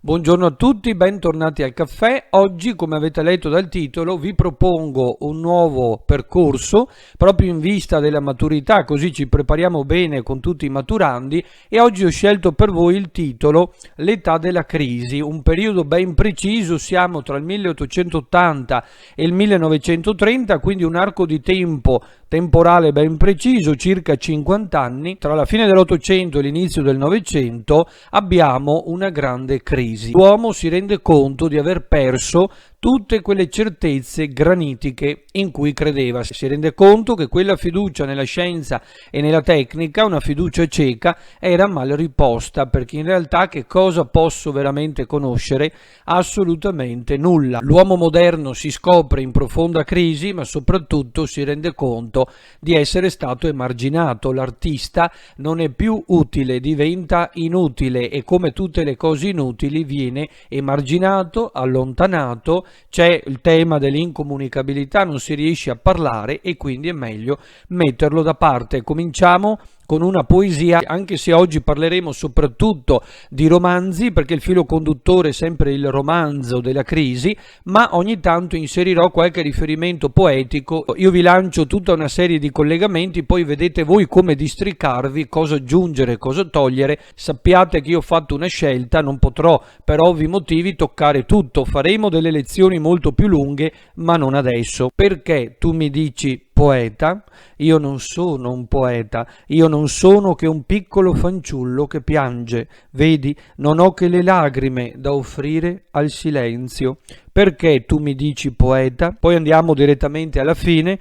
Buongiorno a tutti, bentornati al caffè. Oggi, come avete letto dal titolo, vi propongo un nuovo percorso proprio in vista della maturità, così ci prepariamo bene con tutti i maturandi, e oggi ho scelto per voi il titolo L'età della crisi, un periodo ben preciso, siamo tra il 1880 e il 1930, quindi un arco di tempo temporale ben preciso, circa 50 anni. Tra la fine dell'Ottocento e l'inizio del Novecento abbiamo una grande crisi. L'uomo si rende conto di aver perso tutte quelle certezze granitiche in cui credeva. Si rende conto che quella fiducia nella scienza e nella tecnica, una fiducia cieca, era mal riposta, perché in realtà che cosa posso veramente conoscere? Assolutamente nulla. L'uomo moderno si scopre in profonda crisi, ma soprattutto si rende conto di essere stato emarginato. L'artista non è più utile, diventa inutile, e come tutte le cose inutili viene emarginato, allontanato. C'è il tema dell'incomunicabilità, non si riesce a parlare e quindi è meglio metterlo da parte. Cominciamo con una poesia, anche se oggi parleremo soprattutto di romanzi, perché il filo conduttore è sempre il romanzo della crisi, ma ogni tanto inserirò qualche riferimento poetico. Io vi lancio tutta una serie di collegamenti, poi vedete voi come districarvi, cosa aggiungere, cosa togliere. Sappiate che io ho fatto una scelta, non potrò per ovvi motivi toccare tutto, faremo delle lezioni molto più lunghe, ma non adesso. Perché tu mi dici poeta? Io non sono un poeta, io non sono che un piccolo fanciullo che piange. Vedi, non ho che le lagrime da offrire al silenzio. Perché tu mi dici poeta? Poi andiamo direttamente alla fine.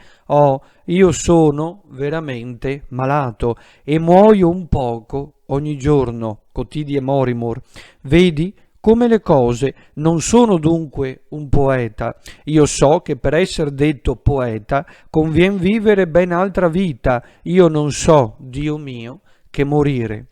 Io sono veramente malato e muoio un poco ogni giorno, quotidie morimur. Vedi come le cose. Non sono dunque un poeta. Io so che per essere detto poeta convien vivere ben altra vita. Io non so, Dio mio, che morire.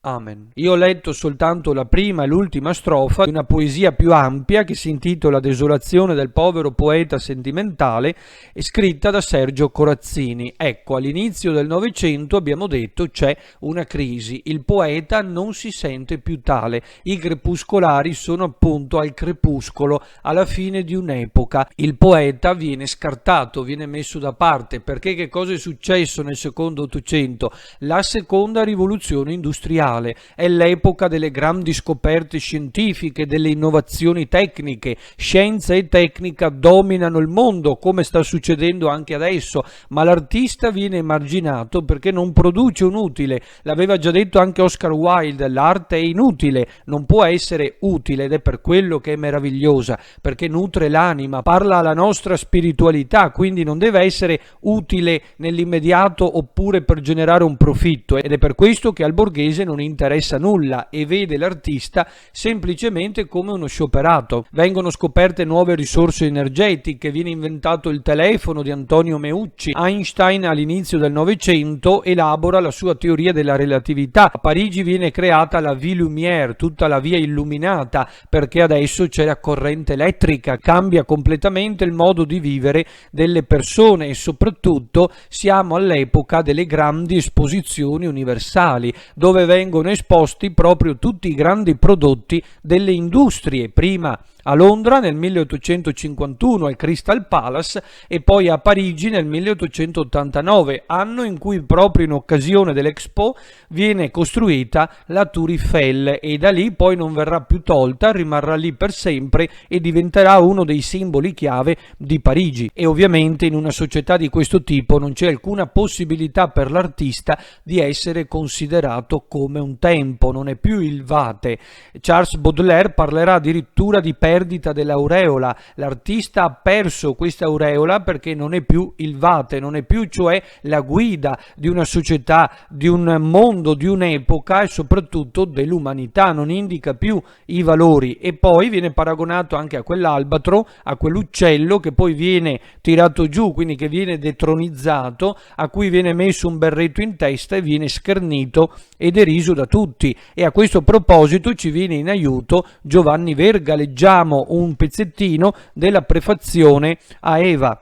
Amen. Io ho letto soltanto la prima e l'ultima strofa di una poesia più ampia che si intitola Desolazione del povero poeta sentimentale, e scritta da Sergio Corazzini. Ecco, all'inizio del Novecento abbiamo detto c'è una crisi, il poeta non si sente più tale, i crepuscolari sono appunto al crepuscolo, alla fine di un'epoca. Il poeta viene scartato, viene messo da parte, perché che cosa è successo nel secondo Ottocento? La seconda rivoluzione industriale. È l'epoca delle grandi scoperte scientifiche, delle innovazioni tecniche. Scienza e tecnica dominano il mondo, come sta succedendo anche adesso, ma l'artista viene emarginato perché non produce un utile. L'aveva già detto anche Oscar Wilde, l'arte è inutile, non può essere utile, ed è per quello che è meravigliosa, perché nutre l'anima, parla alla nostra spiritualità, quindi non deve essere utile nell'immediato oppure per generare un profitto, ed è per questo che al borghese non interessa nulla e vede l'artista semplicemente come uno scioperato. Vengono scoperte nuove risorse energetiche, viene inventato il telefono di Antonio Meucci. Einstein all'inizio del Novecento elabora la sua teoria della relatività. A Parigi viene creata la Vie Lumière, tutta la via illuminata, perché adesso c'è la corrente elettrica, cambia completamente il modo di vivere delle persone, e soprattutto siamo all'epoca delle grandi esposizioni universali, dove vengono esposti proprio tutti i grandi prodotti delle industrie, prima a Londra nel 1851 al Crystal Palace e poi a Parigi nel 1889, anno in cui proprio in occasione dell'Expo viene costruita la Tour Eiffel, e da lì poi non verrà più tolta, rimarrà lì per sempre e diventerà uno dei simboli chiave di Parigi. E ovviamente in una società di questo tipo non c'è alcuna possibilità per l'artista di essere considerato come un tempo, non è più il vate. Charles Baudelaire parlerà addirittura di perdita dell'aureola. L'artista ha perso questa aureola perché non è più il vate, non è più cioè la guida di una società, di un mondo, di un'epoca e soprattutto dell'umanità, non indica più i valori. E poi viene paragonato anche a quell'albatro, a quell'uccello che poi viene tirato giù, quindi che viene detronizzato, a cui viene messo un berretto in testa e viene schernito e deriso da tutti. E a questo proposito ci viene in aiuto Giovanni Verga. Leggiamo un pezzettino della prefazione a Eva,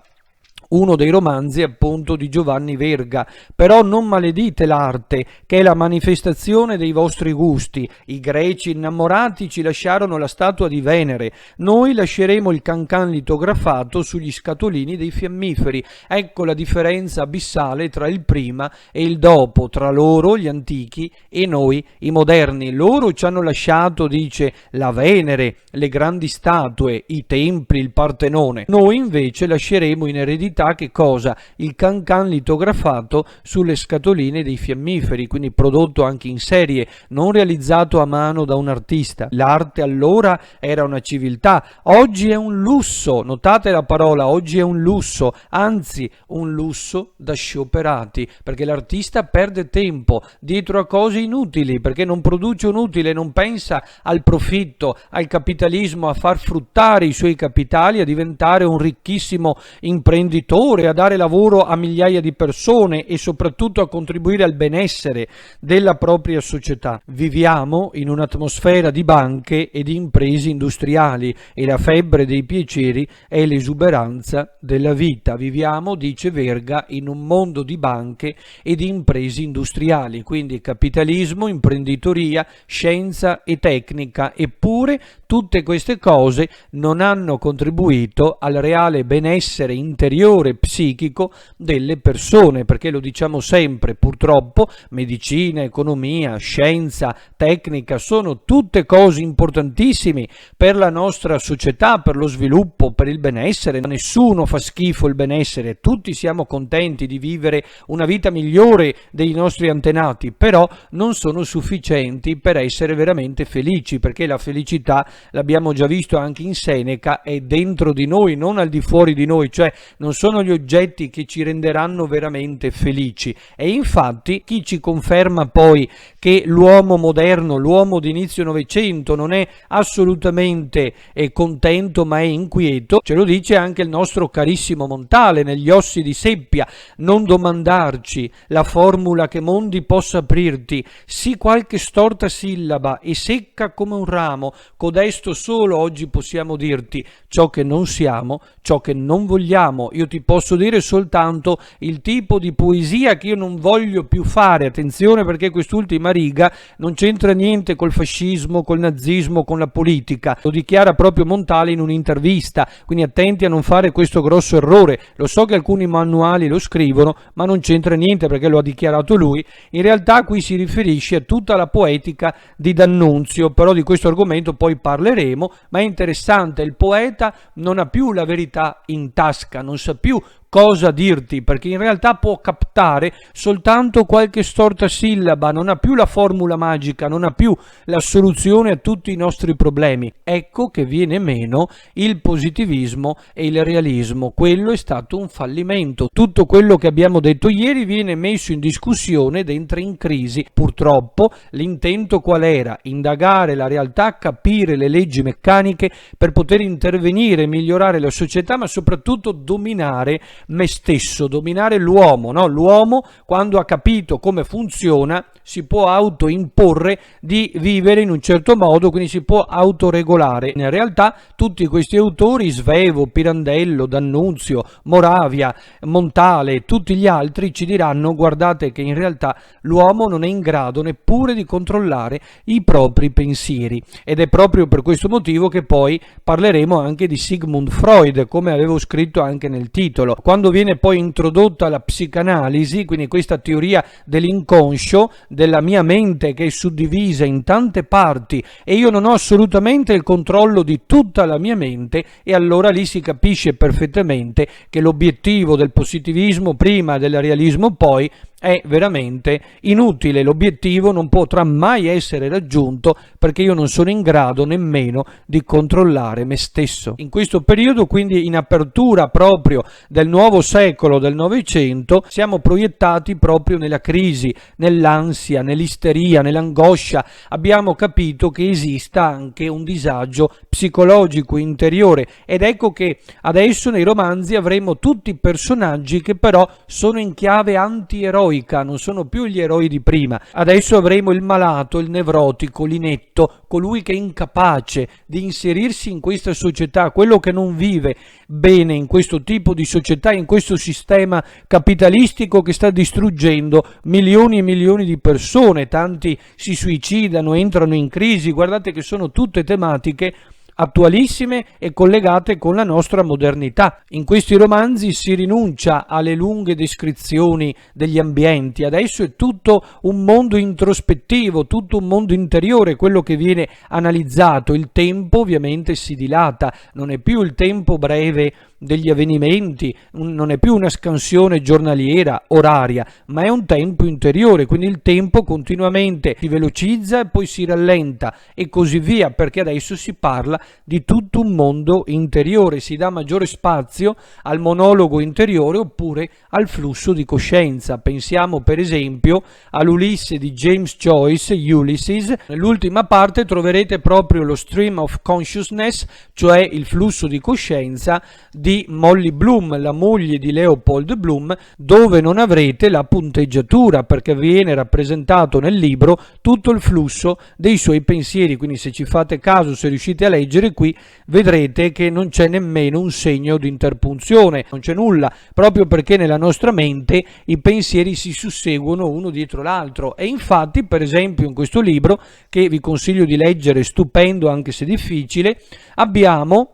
uno dei romanzi appunto di Giovanni Verga. Però non maledite l'arte, che è la manifestazione dei vostri gusti. I greci innamorati ci lasciarono la statua di Venere, noi lasceremo il cancan litografato sugli scatolini dei fiammiferi. Ecco la differenza abissale tra il prima e il dopo, tra loro, gli antichi, e noi, i moderni. Loro ci hanno lasciato, dice, la Venere, le grandi statue, i templi, il Partenone. Noi invece lasceremo in eredità che cosa? Il cancan litografato sulle scatoline dei fiammiferi, quindi prodotto anche in serie, non realizzato a mano da un artista. L'arte allora era una civiltà, oggi è un lusso, notate la parola, oggi è un lusso, anzi un lusso da scioperati, perché l'artista perde tempo dietro a cose inutili, perché non produce un utile, non pensa al profitto, al capitalismo, a far fruttare i suoi capitali, a diventare un ricchissimo imprenditore, a dare lavoro a migliaia di persone e soprattutto a contribuire al benessere della propria società. Viviamo in un'atmosfera di banche e di imprese industriali e la febbre dei piaceri è l'esuberanza della vita. Viviamo, dice Verga, in un mondo di banche e di imprese industriali, quindi capitalismo, imprenditoria, scienza e tecnica, eppure tutte queste cose non hanno contribuito al reale benessere interiore psichico delle persone, perché lo diciamo sempre, purtroppo medicina, economia, scienza, tecnica sono tutte cose importantissime per la nostra società, per lo sviluppo, per il benessere. Nessuno fa schifo il benessere, tutti siamo contenti di vivere una vita migliore dei nostri antenati, però non sono sufficienti per essere veramente felici, perché la felicità, l'abbiamo già visto anche in Seneca, è dentro di noi, non al di fuori di noi, cioè non sono gli oggetti che ci renderanno veramente felici. E infatti chi ci conferma poi che l'uomo moderno, l'uomo di inizio Novecento non è assolutamente contento ma è inquieto, ce lo dice anche il nostro carissimo Montale negli Ossi di Seppia. Non domandarci la formula che mondi possa aprirti, sì qualche storta sillaba e secca come un ramo, codesto solo oggi possiamo dirti ciò che non siamo, ciò che non vogliamo. Io ti posso dire soltanto il tipo di poesia che io non voglio più fare, attenzione, perché quest'ultima riga non c'entra niente col fascismo, col nazismo, con la politica, lo dichiara proprio Montale in un'intervista, quindi attenti a non fare questo grosso errore. Lo so che alcuni manuali lo scrivono, ma non c'entra niente perché lo ha dichiarato lui. In realtà qui si riferisce a tutta la poetica di D'Annunzio, però di questo argomento poi parleremo, ma è interessante, il poeta non ha più la verità in tasca, non sa più cosa dirti, perché in realtà può captare soltanto qualche storta sillaba, non ha più la formula magica, non ha più la soluzione a tutti i nostri problemi. Ecco che viene meno il positivismo e il realismo, quello è stato un fallimento. Tutto quello che abbiamo detto ieri viene messo in discussione ed entra in crisi. Purtroppo l'intento qual era? Indagare la realtà, capire le leggi meccaniche per poter intervenire, migliorare la società, ma soprattutto dominare me stesso, dominare l'uomo, no? L'uomo, quando ha capito come funziona, si può autoimporre di vivere in un certo modo, quindi si può autoregolare. In realtà tutti questi autori, Svevo, Pirandello, D'Annunzio, Moravia, Montale, tutti gli altri ci diranno: guardate che in realtà l'uomo non è in grado neppure di controllare i propri pensieri, ed è proprio per questo motivo che poi parleremo anche di Sigmund Freud, come avevo scritto anche nel titolo. Quando viene poi introdotta la psicanalisi, quindi questa teoria dell'inconscio, della mia mente che è suddivisa in tante parti e io non ho assolutamente il controllo di tutta la mia mente, e allora lì si capisce perfettamente che l'obiettivo del positivismo prima e del realismo poi è veramente inutile. L'obiettivo non potrà mai essere raggiunto perché io non sono in grado nemmeno di controllare me stesso. In questo periodo, quindi in apertura proprio del nuovo secolo del Novecento, siamo proiettati proprio nella crisi, nell'ansia, nell'isteria, nell'angoscia. Abbiamo capito che esista anche un disagio psicologico interiore, ed ecco che adesso nei romanzi avremo tutti personaggi che però sono in chiave antieroica, eroica, non sono più gli eroi di prima. Adesso avremo il malato, il nevrotico, l'inetto, colui che è incapace di inserirsi in questa società, quello che non vive bene in questo tipo di società, in questo sistema capitalistico che sta distruggendo milioni e milioni di persone. Tanti si suicidano, entrano in crisi. Guardate che sono tutte tematiche attualissime e collegate con la nostra modernità. In questi romanzi si rinuncia alle lunghe descrizioni degli ambienti, adesso è tutto un mondo introspettivo, tutto un mondo interiore quello che viene analizzato. Il tempo ovviamente si dilata, non è più il tempo breve degli avvenimenti, non è più una scansione giornaliera, oraria, ma è un tempo interiore, quindi il tempo continuamente si velocizza e poi si rallenta e così via, perché adesso si parla di tutto un mondo interiore, si dà maggiore spazio al monologo interiore oppure al flusso di coscienza. Pensiamo per esempio all'Ulisse di James Joyce, Ulysses. Nell'ultima parte troverete proprio lo stream of consciousness, cioè il flusso di coscienza di Molly Bloom, la moglie di Leopold Bloom, dove non avrete la punteggiatura perché viene rappresentato nel libro tutto il flusso dei suoi pensieri. Quindi se ci fate caso, se riuscite a leggere qui, vedrete che non c'è nemmeno un segno di interpunzione, non c'è nulla, proprio perché nella nostra mente i pensieri si susseguono uno dietro l'altro. E infatti, per esempio, in questo libro, che vi consiglio di leggere, stupendo anche se difficile, abbiamo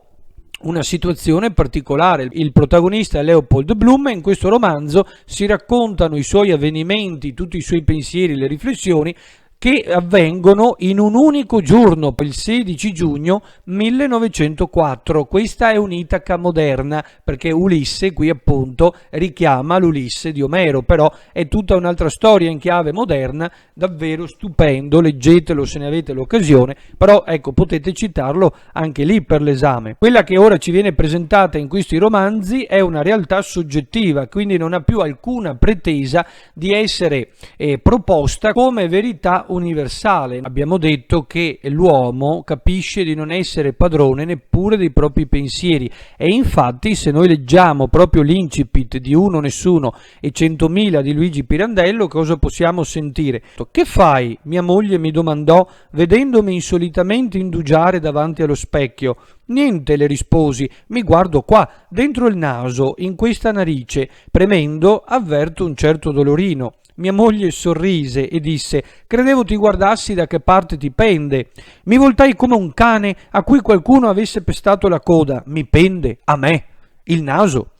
una situazione particolare. Il protagonista è Leopold Bloom e in questo romanzo si raccontano i suoi avvenimenti, tutti i suoi pensieri, le riflessioni che avvengono in un unico giorno, il 16 giugno 1904. Questa è un'Itaca moderna, perché Ulisse qui appunto richiama l'Ulisse di Omero, però è tutta un'altra storia in chiave moderna, davvero stupendo, leggetelo se ne avete l'occasione, però ecco, potete citarlo anche lì per l'esame. Quella che ora ci viene presentata in questi romanzi è una realtà soggettiva, quindi non ha più alcuna pretesa di essere proposta come verità universale. Abbiamo detto che l'uomo capisce di non essere padrone neppure dei propri pensieri e infatti se noi leggiamo proprio l'incipit di Uno Nessuno e 100.000 di Luigi Pirandello, cosa possiamo sentire? Che fai? Mia moglie mi domandò vedendomi insolitamente indugiare davanti allo specchio. Niente, le risposi, mi guardo qua, dentro il naso, in questa narice, premendo avverto un certo dolorino. Mia moglie sorrise e disse: credevo ti guardassi da che parte ti pende. Mi voltai come un cane a cui qualcuno avesse pestato la coda. Mi pende a me il naso.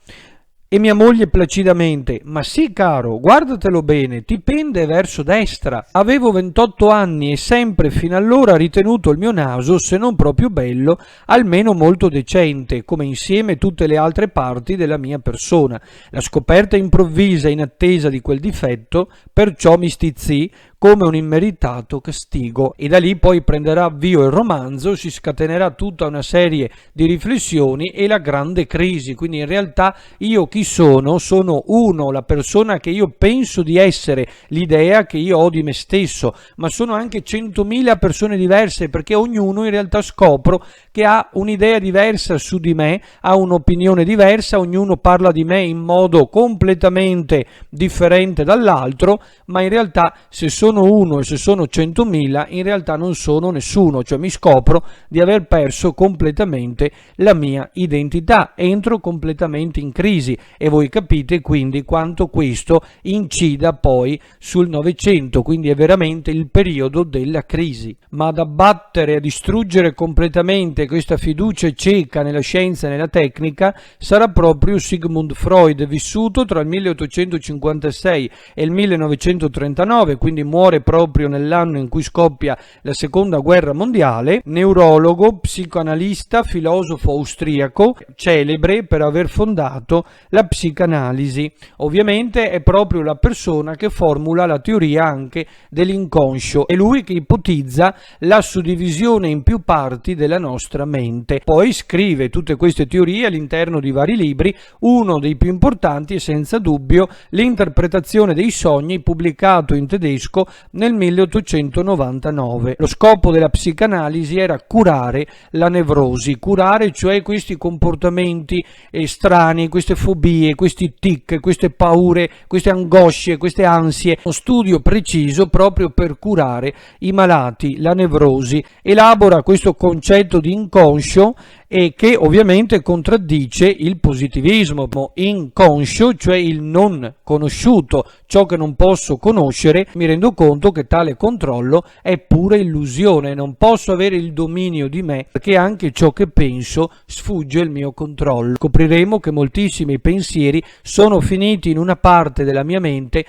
E mia moglie placidamente: ma sì caro, guardatelo bene, ti pende verso destra. Avevo 28 anni e sempre fino allora ritenuto il mio naso, se non proprio bello, almeno molto decente, come insieme tutte le altre parti della mia persona. La scoperta improvvisa in attesa di quel difetto perciò mi stizzì come un immeritato castigo. E da lì poi prenderà avvio il romanzo, si scatenerà tutta una serie di riflessioni e la grande crisi. Quindi in realtà io chi sono? Sono uno, la persona che io penso di essere, l'idea che io ho di me stesso, ma sono anche 100.000 persone diverse, perché ognuno in realtà scopro che ha un'idea diversa su di me, ha un'opinione diversa, ognuno parla di me in modo completamente differente dall'altro, ma in realtà se sono uno e se sono 100.000 in realtà non sono nessuno, cioè mi scopro di aver perso completamente la mia identità, entro completamente in crisi e voi capite quindi quanto questo incida poi sul Novecento, quindi è veramente il periodo della crisi. Ma ad abbattere, a distruggere completamente questa fiducia cieca nella scienza e nella tecnica sarà proprio Sigmund Freud, vissuto tra il 1856 e il 1939, quindi muore proprio nell'anno in cui scoppia la seconda guerra mondiale, neurologo, psicoanalista, filosofo austriaco, celebre per aver fondato la psicanalisi. Ovviamente è proprio la persona che formula la teoria anche dell'inconscio, è lui che ipotizza la suddivisione in più parti della nostra mente. Poi scrive tutte queste teorie all'interno di vari libri, uno dei più importanti è senza dubbio L'interpretazione dei sogni, pubblicato in tedesco nel 1899. Lo scopo della psicanalisi era curare la nevrosi, curare cioè questi comportamenti strani, queste fobie, questi tic, queste paure, queste angosce, queste ansie. Uno studio preciso proprio per curare i malati, la nevrosi. Elabora questo concetto di inconscio e che ovviamente contraddice il positivismo. Inconscio, cioè il non conosciuto, ciò che non posso conoscere, mi rendo conto che tale controllo è pura illusione, non posso avere il dominio di me perché anche ciò che penso sfugge il mio controllo. Scopriremo che moltissimi pensieri sono finiti in una parte della mia mente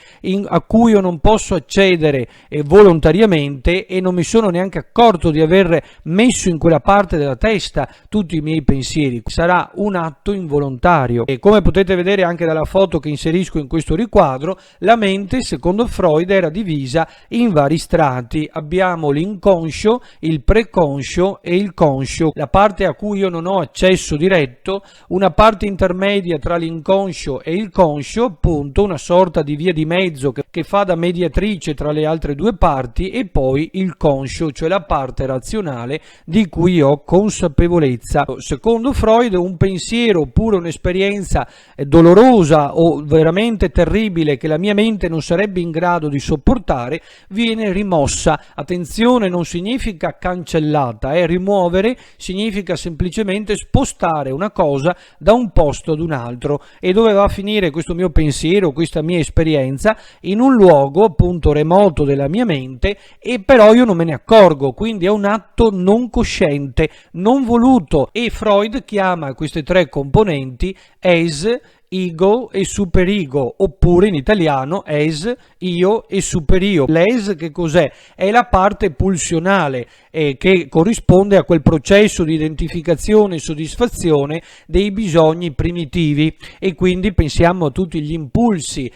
a cui io non posso accedere volontariamente e non mi sono neanche accorto di aver messo in quella parte della testa tutti i miei pensieri. Sarà un atto involontario e come potete vedere anche dalla foto che inserisco in questo riquadro, la mente secondo Freud era divisa in vari strati. Abbiamo l'inconscio, il preconscio e il conscio, la parte a cui io non ho accesso diretto, una parte intermedia tra l'inconscio e il conscio, appunto una sorta di via di mezzo che fa da mediatrice tra le altre due parti, e poi il conscio, cioè la parte razionale di cui ho consapevolezza. Secondo Freud un pensiero oppure un'esperienza dolorosa o veramente terribile che la mia mente non sarebbe in grado di sopportare viene rimossa. Attenzione, non significa cancellata, rimuovere significa semplicemente spostare una cosa da un posto ad un altro. E dove va a finire questo mio pensiero, questa mia esperienza? In un luogo appunto remoto della mia mente, e però io non me ne accorgo, quindi è un atto non cosciente, non voluto. E Freud chiama queste tre componenti es, ego e superego, oppure in italiano es, io e superio. L'es che cos'è? È la parte pulsionale che corrisponde a quel processo di identificazione e soddisfazione dei bisogni primitivi, e quindi pensiamo a tutti gli impulsi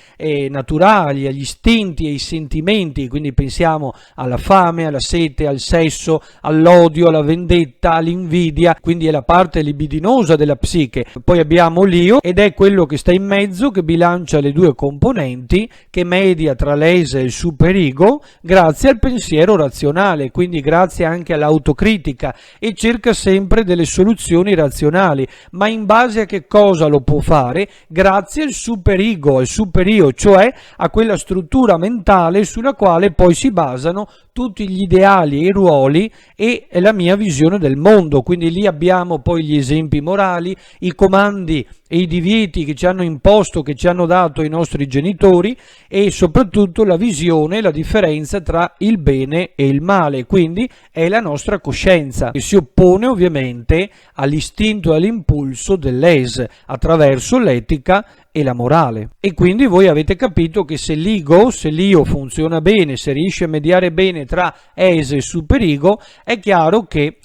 naturali, agli istinti e ai sentimenti, quindi pensiamo alla fame, alla sete, al sesso, all'odio, alla vendetta, all'invidia, quindi è la parte libidinosa della psiche. Poi abbiamo l'io ed è quello che sta in mezzo, che bilancia le due componenti, che media tra l'es e il superego grazie al pensiero razionale, quindi grazie anche all'autocritica, e cerca sempre delle soluzioni razionali. Ma in base a che cosa lo può fare? Grazie al superego, al superio, cioè a quella struttura mentale sulla quale poi si basano tutti gli ideali e i ruoli e la mia visione del mondo. Quindi lì abbiamo poi gli esempi morali, i comandi e i divieti che ci hanno imposto, che ci hanno dato i nostri genitori, e soprattutto la visione, la differenza tra il bene e il male. Quindi è la nostra coscienza che si oppone ovviamente all'istinto e all'impulso dell'es attraverso l'etica e la morale. E quindi voi avete capito che se l'ego, se l'io funziona bene, se riesce a mediare bene tra es e superego, è chiaro che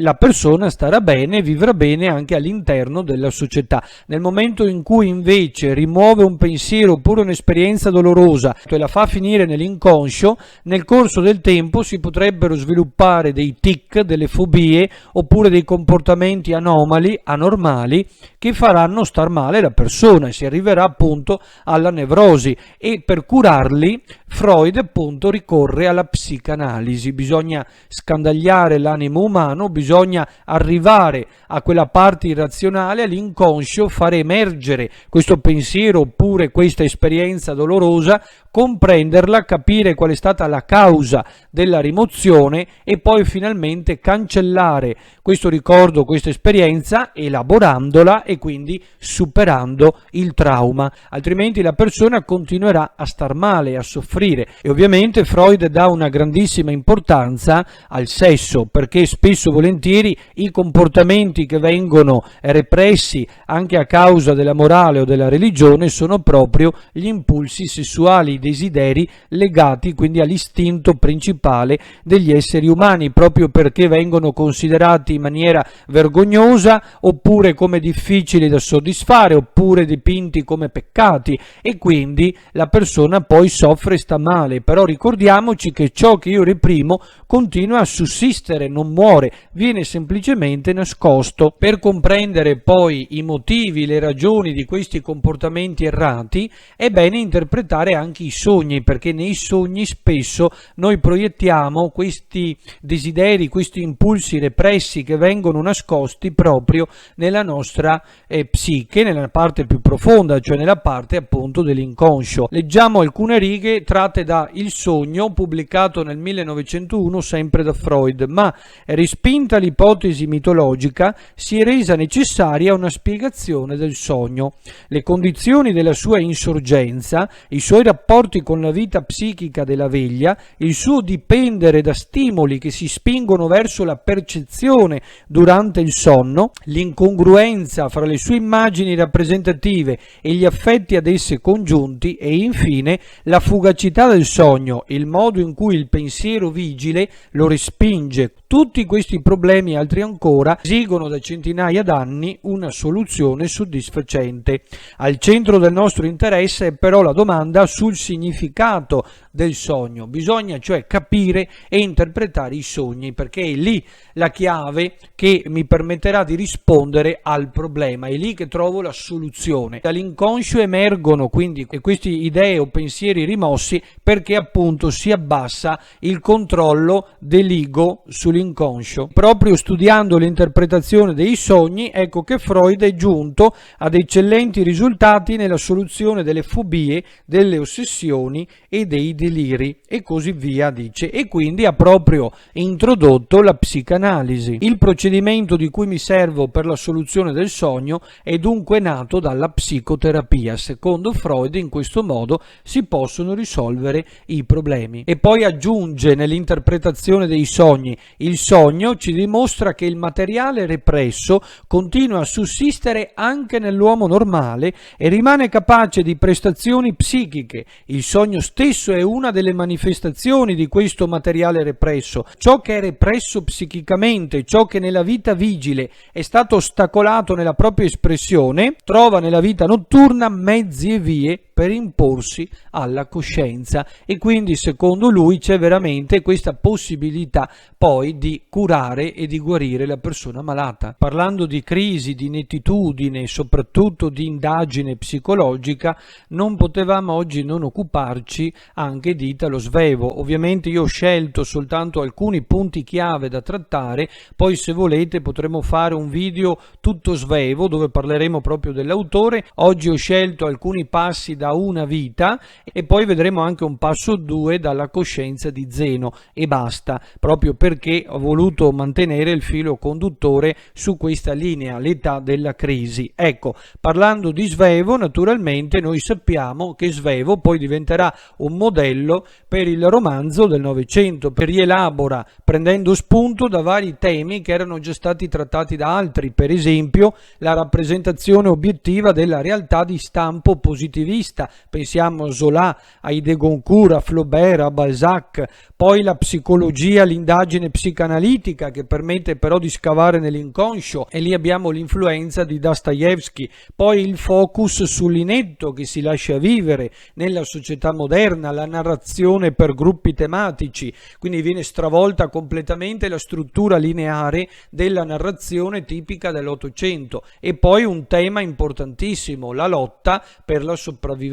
la persona starà bene e vivrà bene anche all'interno della società. Nel momento in cui invece rimuove un pensiero oppure un'esperienza dolorosa e la fa finire nell'inconscio, nel corso del tempo si potrebbero sviluppare dei tic, delle fobie oppure dei comportamenti anomali, anormali, che faranno star male la persona, e si arriverà appunto alla nevrosi. E per curarli Freud appunto ricorre alla psicanalisi. Bisogna scandagliare l'animo umano, bisogna arrivare a quella parte irrazionale, all'inconscio, fare emergere questo pensiero oppure questa esperienza dolorosa, comprenderla, capire qual è stata la causa della rimozione e poi finalmente cancellare questo ricordo, questa esperienza, elaborandola e quindi superando il trauma. Altrimenti la persona continuerà a star male, a soffrire. E ovviamente Freud dà una grandissima importanza al sesso, perché spesso e volentieri i comportamenti che vengono repressi anche a causa della morale o della religione sono proprio gli impulsi sessuali, i desideri legati quindi all'istinto principale degli esseri umani, proprio perché vengono considerati in maniera vergognosa oppure come difficili da soddisfare oppure dipinti come peccati, e quindi la persona poi soffre e sta male. Però ricordiamoci che ciò ciò che io reprimo continua a sussistere, non muore, viene semplicemente nascosto. Per comprendere poi i motivi, le ragioni di questi comportamenti errati, è bene interpretare anche i sogni, perché nei sogni spesso noi proiettiamo questi desideri, questi impulsi repressi che vengono nascosti proprio nella nostra psiche, nella parte più profonda, cioè nella parte appunto dell'inconscio. Leggiamo alcune righe tratte da Il sogno, pubblicato nel 1901 sempre da Freud. Ma respinta l'ipotesi mitologica, si è resa necessaria una spiegazione del sogno. Le condizioni della sua insorgenza, i suoi rapporti con la vita psichica della veglia, il suo dipendere da stimoli che si spingono verso la percezione durante il sonno, l'incongruenza fra le sue immagini rappresentative e gli affetti ad esse congiunti e infine la fugacità del sogno, il modo in cui il pensiero vigile lo respinge. Tutti questi problemi e altri ancora esigono da centinaia d'anni una soluzione soddisfacente. Al centro del nostro interesse è però la domanda sul significato del sogno. Bisogna cioè capire e interpretare i sogni, perché è lì la chiave che mi permetterà di rispondere al problema, è lì che trovo la soluzione. Dall'inconscio emergono quindi queste idee o pensieri rimossi perché appunto si abbassa il controllo dell'ego sull'inconscio. Proprio studiando l'interpretazione dei sogni, ecco che Freud è giunto ad eccellenti risultati nella soluzione delle fobie, delle ossessioni e dei deliri e così via, dice, e quindi ha proprio introdotto la psicanalisi. Il procedimento di cui mi servo per la soluzione del sogno è dunque nato dalla psicoterapia. Secondo Freud, in questo modo si possono risolvere i problemi. E poi aggiunge nell'interpretazione dei sogni: il sogno ci dimostra che il materiale represso continua a sussistere anche nell'uomo normale e rimane capace di prestazioni psichiche. Il sogno stesso è una delle manifestazioni di questo materiale represso. Ciò che è represso psichicamente, ciò che nella vita vigile è stato ostacolato nella propria espressione, trova nella vita notturna mezzi e vie per imporsi alla coscienza, e quindi secondo lui c'è veramente questa possibilità poi di curare e di guarire la persona malata. Parlando di crisi, di nettitudine e soprattutto di indagine psicologica, non potevamo oggi non occuparci anche di Italo Svevo. Ovviamente io ho scelto soltanto alcuni punti chiave da trattare, poi se volete potremo fare un video tutto Svevo dove parleremo proprio dell'autore. Oggi ho scelto alcuni passi da Una vita e poi vedremo anche un passo 2 dalla coscienza di Zeno e basta, proprio perché ho voluto mantenere il filo conduttore su questa linea, l'età della crisi. Ecco, parlando di Svevo, naturalmente noi sappiamo che Svevo poi diventerà un modello per il romanzo del Novecento, che rielabora prendendo spunto da vari temi che erano già stati trattati da altri, per esempio la rappresentazione obiettiva della realtà di stampo positivista. Pensiamo a Zola, a de Goncourt, a Flaubert, a Balzac, poi la psicologia, l'indagine psicanalitica che permette però di scavare nell'inconscio, e lì abbiamo l'influenza di Dostoevsky, poi il focus sull'inetto che si lascia vivere nella società moderna, la narrazione per gruppi tematici, quindi viene stravolta completamente la struttura lineare della narrazione tipica dell'Ottocento, e poi un tema importantissimo, la lotta per la sopravvivenza,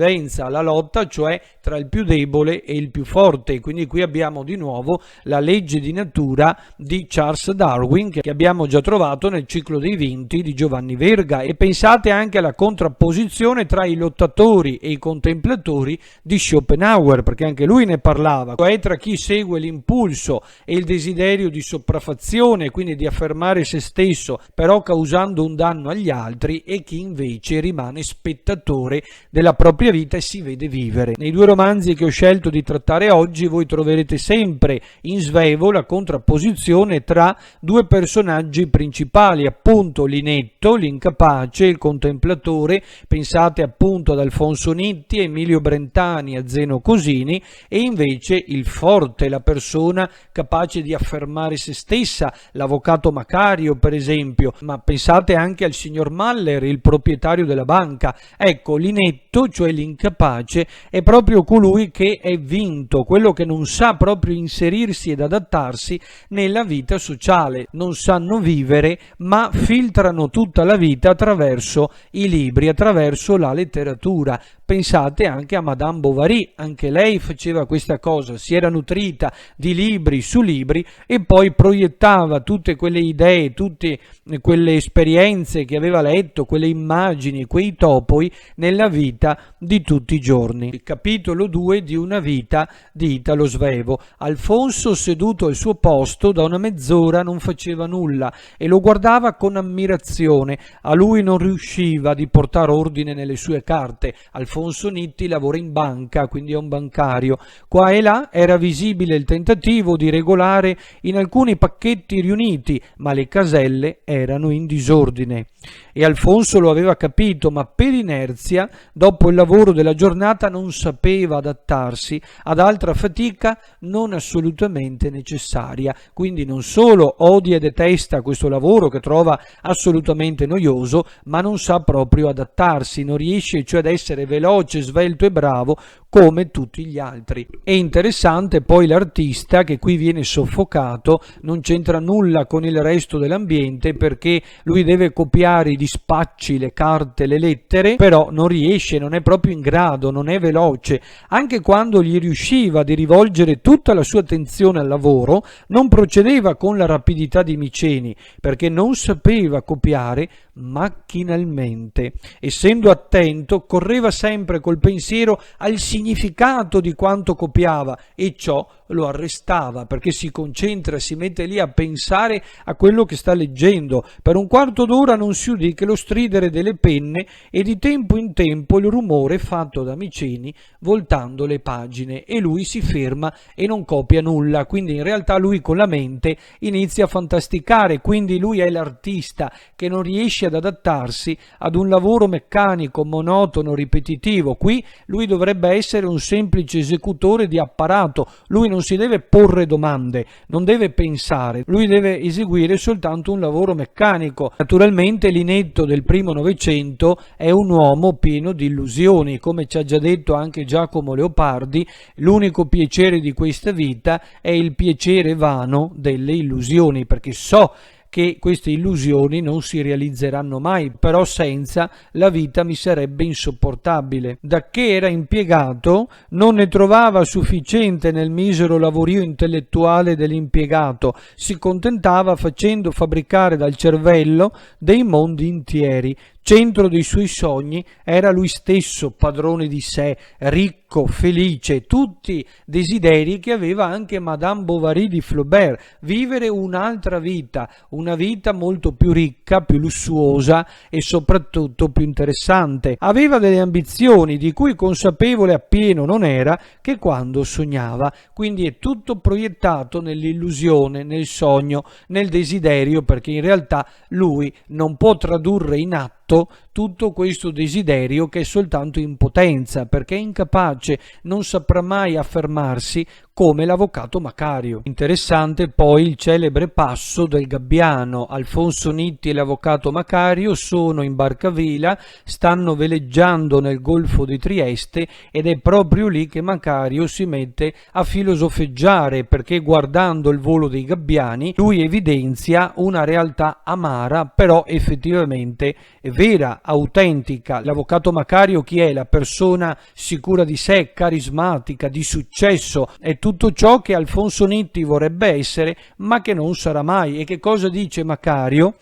la lotta cioè tra il più debole e il più forte. Quindi qui abbiamo di nuovo la legge di natura di Charles Darwin, che abbiamo già trovato nel ciclo dei vinti di Giovanni Verga, e pensate anche alla contrapposizione tra i lottatori e i contemplatori di Schopenhauer, perché anche lui ne parlava, cioè tra chi segue l'impulso e il desiderio di sopraffazione, quindi di affermare se stesso però causando un danno agli altri, e chi invece rimane spettatore della propria vita e si vede vivere. Nei due romanzi che ho scelto di trattare oggi voi troverete sempre in Svevo la contrapposizione tra due personaggi principali, appunto l'inetto, l'incapace, il contemplatore. Pensate appunto ad Alfonso Nitti, Emilio Brentani, a Zeno Cosini, e invece il forte, la persona capace di affermare se stessa, l'avvocato Macario per esempio, ma pensate anche al signor Maller, il proprietario della banca. Ecco, l'inetto, cioè l'incapace, è proprio colui che è vinto, quello che non sa proprio inserirsi ed adattarsi nella vita sociale, non sanno vivere, ma filtrano tutta la vita attraverso i libri, attraverso la letteratura. Pensate anche a Madame Bovary, anche lei faceva questa cosa, si era nutrita di libri su libri e poi proiettava tutte quelle idee, tutte quelle esperienze che aveva letto, quelle immagini, quei topoi nella vita di tutti i giorni. Il capitolo 2 di Una vita di Italo Svevo. Alfonso, seduto al suo posto, da una mezz'ora non faceva nulla e lo guardava con ammirazione. A lui non riusciva di portare ordine nelle sue carte. Alfonso Nitti lavora in banca, quindi è un bancario. Qua e là era visibile il tentativo di regolare in alcuni pacchetti riuniti, ma le caselle erano in disordine. E Alfonso lo aveva capito, ma per inerzia, dopo il lavoro della giornata, non sapeva adattarsi ad altra fatica non assolutamente necessaria. Quindi non solo odia e detesta questo lavoro che trova assolutamente noioso, ma non sa proprio adattarsi, non riesce cioè ad essere veloce, svelto e bravo come tutti gli altri. È interessante poi l'artista che qui viene soffocato, non c'entra nulla con il resto dell'ambiente perché lui deve copiare i dispacci, le carte, le lettere, però non riesce, non è proprio in grado, non è veloce. Anche quando gli riusciva di rivolgere tutta la sua attenzione al lavoro, non procedeva con la rapidità di Miceni perché non sapeva copiare macchinalmente. Essendo attento, correva sempre col pensiero al significato di quanto copiava e ciò lo arrestava perché si concentra, si mette lì a pensare a quello che sta leggendo. Per un quarto d'ora non si udì che lo stridere delle penne e di tempo in tempo il rumore fatto da Miceni voltando le pagine, e lui si ferma e non copia nulla. Quindi in realtà lui con la mente inizia a fantasticare, quindi lui è l'artista che non riesce ad adattarsi ad un lavoro meccanico, monotono, ripetitivo. Qui lui dovrebbe essere un semplice esecutore di apparato, lui non si deve porre domande, non deve pensare, lui deve eseguire soltanto un lavoro meccanico. Naturalmente Linetto del primo Novecento è un uomo pieno di illusioni, come ci ha già detto anche Giacomo Leopardi. L'unico piacere di questa vita è il piacere vano delle illusioni, perché so che queste illusioni non si realizzeranno mai, però senza la vita mi sarebbe insopportabile. Da che era impiegato non ne trovava sufficiente nel misero lavorio intellettuale dell'impiegato, si contentava facendo fabbricare dal cervello dei mondi intieri. Centro dei suoi sogni era lui stesso, padrone di sé, ricco, felice, tutti desideri che aveva anche Madame Bovary di Flaubert: vivere un'altra vita, una vita molto più ricca, più lussuosa e soprattutto più interessante. Aveva delle ambizioni di cui consapevole appieno non era che quando sognava, quindi è tutto proiettato nell'illusione, nel sogno, nel desiderio, perché in realtà lui non può tradurre in atto tutto questo desiderio, che è soltanto impotenza, perché è incapace, non saprà mai affermarsi come l'avvocato Macario. Interessante poi il celebre passo del Gabbiano. Alfonso Nitti e l'avvocato Macario sono in barcavela, stanno veleggiando nel golfo di Trieste ed è proprio lì che Macario si mette a filosofeggiare, perché guardando il volo dei gabbiani lui evidenzia una realtà amara, però effettivamente vera, autentica. L'avvocato Macario chi è? La persona sicura di sé, carismatica, di successo, è tutto ciò che Alfonso Nitti vorrebbe essere ma che non sarà mai. E che cosa dice Macario?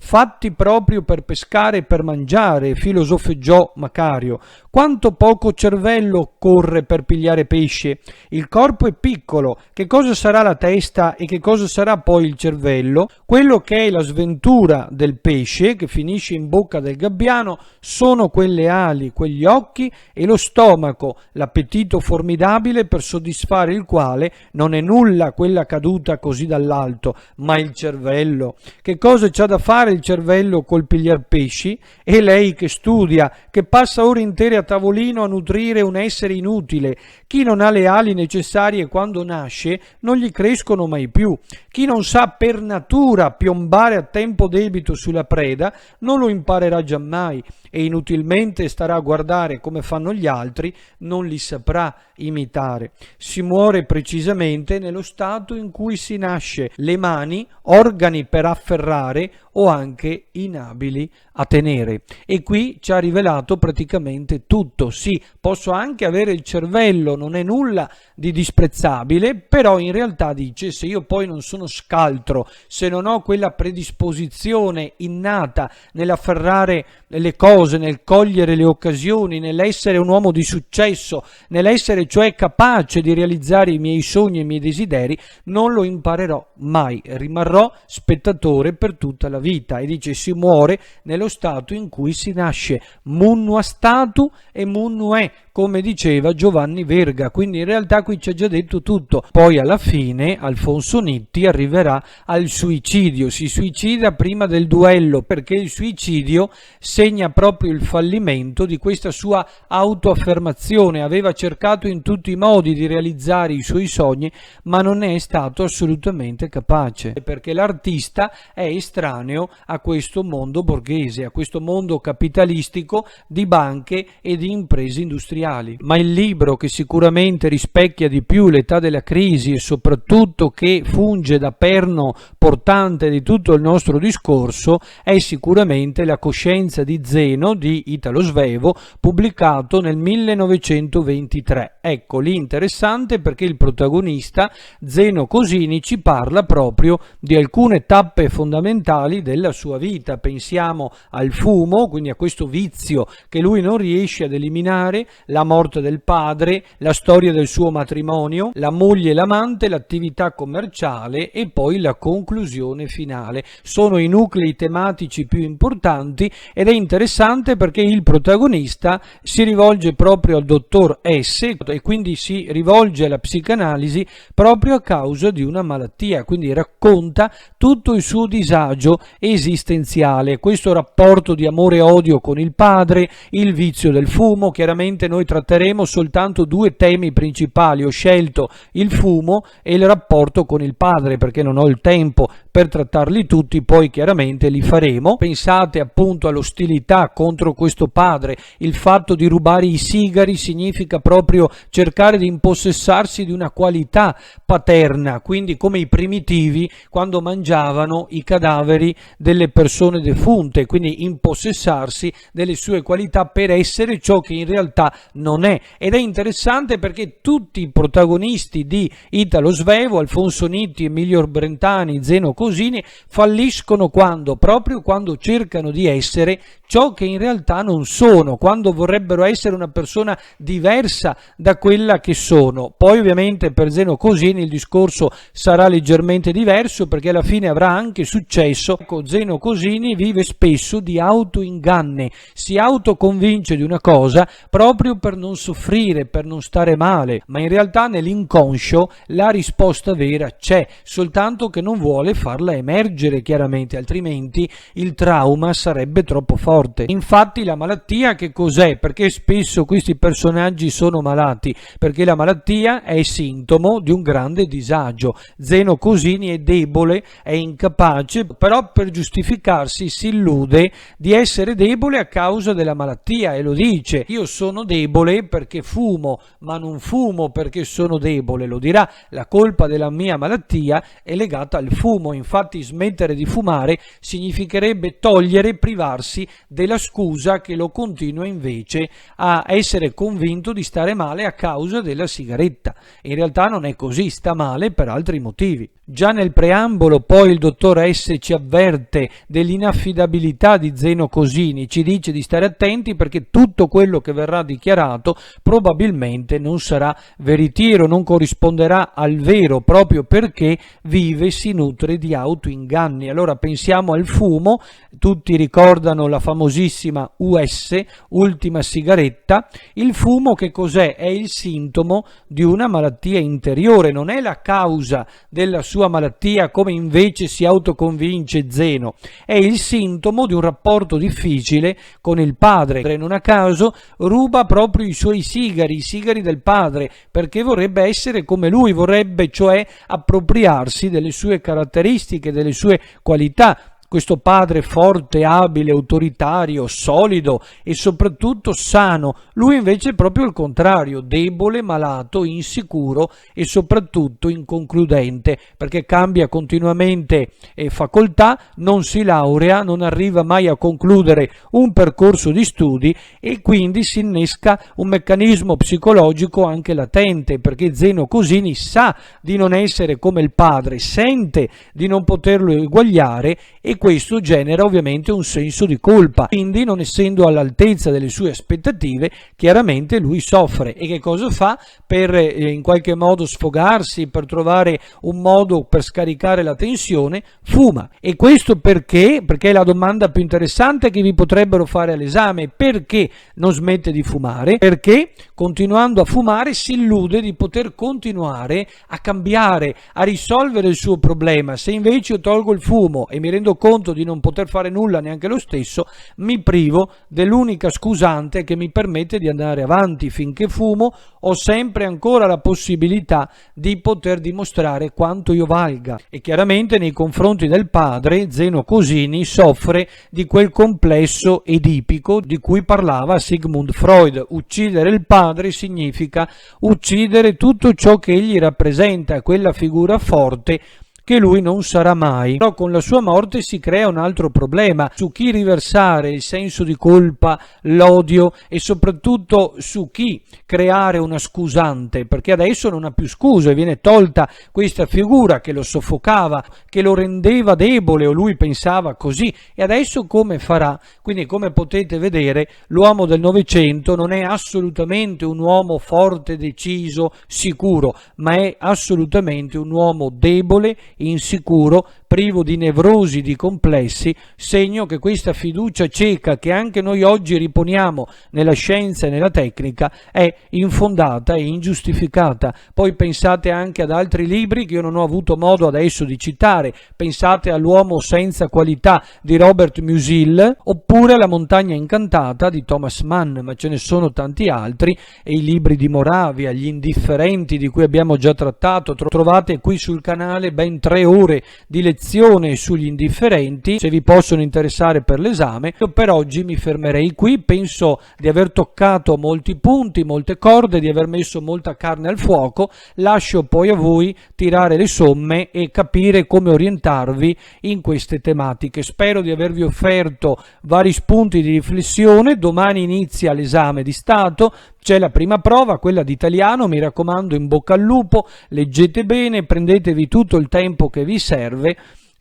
Fatti proprio per pescare e per mangiare, filosofeggiò Macario. Quanto poco cervello occorre per pigliare pesce? Il corpo è piccolo, che cosa sarà la testa e che cosa sarà poi il cervello? Quello che è la sventura del pesce, che finisce in bocca del gabbiano, sono quelle ali, quegli occhi e lo stomaco, l'appetito formidabile per soddisfare il quale non è nulla quella caduta così dall'alto, ma il cervello. Che cosa c'ha da fare il cervello col pigliar pesci, e lei che studia, che passa ore intere a tavolino a nutrire un essere inutile. Chi non ha le ali necessarie quando nasce non gli crescono mai più. Chi non sa per natura piombare a tempo debito sulla preda non lo imparerà giammai, e inutilmente starà a guardare come fanno gli altri, non li saprà imitare. Si muore precisamente nello stato in cui si nasce, le mani, organi per afferrare o anche inabili a tenere. E qui ci ha rivelato praticamente tutto. Sì, posso anche avere il cervello, non è nulla di disprezzabile, però in realtà dice, se io poi non sono scaltro, se non ho quella predisposizione innata nell'afferrare le cose, nel cogliere le occasioni, nell'essere un uomo di successo, nell'essere cioè capace di realizzare i miei sogni e i miei desideri, non lo imparerò mai, rimarrò spettatore per tutta la vita. E dice, si muore nello stato in cui si nasce, munua statu e munue, come diceva Giovanni Verga. Quindi in realtà qui ci ha già detto tutto. Poi alla fine Alfonso Nitti arriverà al suicidio, si suicida prima del duello, perché il suicidio segna proprio il fallimento di questa sua autoaffermazione. Aveva cercato in tutti i modi di realizzare i suoi sogni, ma non ne è stato assolutamente capace, perché l'artista è estraneo a questo mondo borghese, a questo mondo capitalistico di banche e di imprese industriali. Ma il libro che sicuramente rispecchia di più l'età della crisi e soprattutto che funge da perno portante di tutto il nostro discorso è sicuramente La coscienza di Zeno di Italo Svevo, pubblicato nel 1923. Ecco lì interessante, perché il protagonista Zeno Cosini ci parla proprio di alcune tappe fondamentali della sua vita. Pensiamo al fumo, quindi a questo vizio che lui non riesce ad eliminare, la morte del padre, la storia del suo matrimonio, la moglie e l'amante, l'attività commerciale e poi la conclusione finale. Sono i nuclei tematici più importanti, ed è interessante perché il protagonista si rivolge proprio al dottor S e quindi si rivolge alla psicanalisi proprio a causa di una malattia, quindi racconta tutto il suo disagio esistenziale, questo rapporto di amore e odio con il padre, il vizio del fumo. Chiaramente noi tratteremo soltanto due temi principali, ho scelto il fumo e il rapporto con il padre perché non ho il tempo per trattarli tutti, poi chiaramente li faremo. Pensate appunto all'ostilità contro questo padre, il fatto di rubare i sigari significa proprio cercare di impossessarsi di una qualità paterna, quindi come i primitivi quando mangiavano i cadaveri delle persone defunte, quindi impossessarsi delle sue qualità per essere ciò che in realtà non è. Ed è interessante perché tutti i protagonisti di Italo Svevo, Alfonso Nitti, Emilio Brentani, Zeno Cosini, falliscono quando? Proprio quando cercano di essere ciò che in realtà non sono, quando vorrebbero essere una persona diversa da quella che sono. Poi ovviamente per Zeno Cosini il discorso sarà leggermente diverso, perché alla fine avrà anche successo. Ecco, Zeno Cosini vive spesso di autoinganni, si autoconvince di una cosa proprio per non soffrire, per non stare male, ma in realtà nell'inconscio la risposta vera c'è, soltanto che non vuole farla emergere chiaramente, altrimenti il trauma sarebbe troppo forte. Infatti la malattia che cos'è? Perché spesso questi personaggi sono malati? Perché la malattia è sintomo di un grande disagio. Zeno Cosini è debole, è incapace, però per giustificarsi si illude di essere debole a causa della malattia e lo dice: io sono debole perché fumo, ma non fumo perché sono debole. Lo dirà, la colpa della mia malattia è legata al fumo. Infatti smettere di fumare significherebbe togliere, privarsi della scusa che lo continua invece a essere convinto di stare male a causa della sigaretta. In realtà non è così, sta male per altri motivi. Già nel preambolo poi il dottor S ci avverte dell'inaffidabilità di Zeno Cosini, ci dice di stare attenti perché tutto quello che verrà dichiarato probabilmente non sarà veritiero, non corrisponderà al vero, proprio perché vive, si nutre di autoinganni. Allora pensiamo al fumo, tutti ricordano la famosissima US, ultima sigaretta. Il fumo che cos'è? È il sintomo di una malattia interiore, non è la causa della sua malattia, come invece si autoconvince Zeno. È il sintomo di un rapporto difficile con il padre. Non a caso ruba proprio i suoi sigari, i sigari del padre, perché vorrebbe essere come lui, vorrebbe cioè appropriarsi delle sue caratteristiche, delle sue qualità. Questo padre forte, abile, autoritario, solido e soprattutto sano. Lui invece è proprio il contrario, debole, malato, insicuro e soprattutto inconcludente, perché cambia continuamente facoltà, non si laurea, non arriva mai a concludere un percorso di studi e quindi si innesca un meccanismo psicologico anche latente, perché Zeno Cosini sa di non essere come il padre, sente di non poterlo eguagliare e questo genera ovviamente un senso di colpa, quindi non essendo all'altezza delle sue aspettative, chiaramente lui soffre. E che cosa fa per in qualche modo sfogarsi, per trovare un modo per scaricare la tensione? Fuma. E questo perché? Perché è la domanda più interessante che vi potrebbero fare all'esame. Perché non smette di fumare? Perché continuando a fumare si illude di poter continuare a cambiare, a risolvere il suo problema. Se invece io tolgo il fumo e mi rendo conto di non poter fare nulla neanche lo stesso, mi privo dell'unica scusante che mi permette di andare avanti. Finché fumo ho sempre ancora la possibilità di poter dimostrare quanto io valga. E chiaramente nei confronti del padre Zeno Cosini soffre di quel complesso edipico di cui parlava Sigmund Freud. Uccidere il padre significa uccidere tutto ciò che egli rappresenta, quella figura forte che lui non sarà mai. Però con la sua morte si crea un altro problema: su chi riversare il senso di colpa, l'odio e soprattutto su chi creare una scusante, perché adesso non ha più scuse, viene tolta questa figura che lo soffocava, che lo rendeva debole, o lui pensava così, e adesso come farà? Quindi, come potete vedere, l'uomo del Novecento non è assolutamente un uomo forte, deciso, sicuro, ma è assolutamente un uomo debole, insicuro, privo di nevrosi, di complessi, segno che questa fiducia cieca che anche noi oggi riponiamo nella scienza e nella tecnica è infondata e ingiustificata. Poi pensate anche ad altri libri che io non ho avuto modo adesso di citare, pensate all'Uomo senza qualità di Robert Musil, oppure alla Montagna incantata di Thomas Mann, ma ce ne sono tanti altri, e i libri di Moravia, Gli indifferenti di cui abbiamo già trattato. Trovate qui sul canale ben 3 ore di lezione sugli indifferenti, se vi possono interessare per l'esame. Io per oggi mi fermerei qui, penso di aver toccato molti punti, molte corde, di aver messo molta carne al fuoco. Lascio poi a voi tirare le somme e capire come orientarvi in queste tematiche. Spero di avervi offerto vari spunti di riflessione. Domani inizia l'esame di Stato, c'è la prima prova, quella di italiano. Mi raccomando, in bocca al lupo, leggete bene, prendetevi tutto il tempo che vi serve.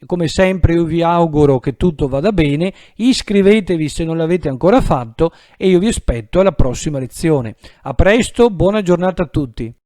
Come sempre io vi auguro che tutto vada bene, iscrivetevi se non l'avete ancora fatto e io vi aspetto alla prossima lezione. A presto, buona giornata a tutti.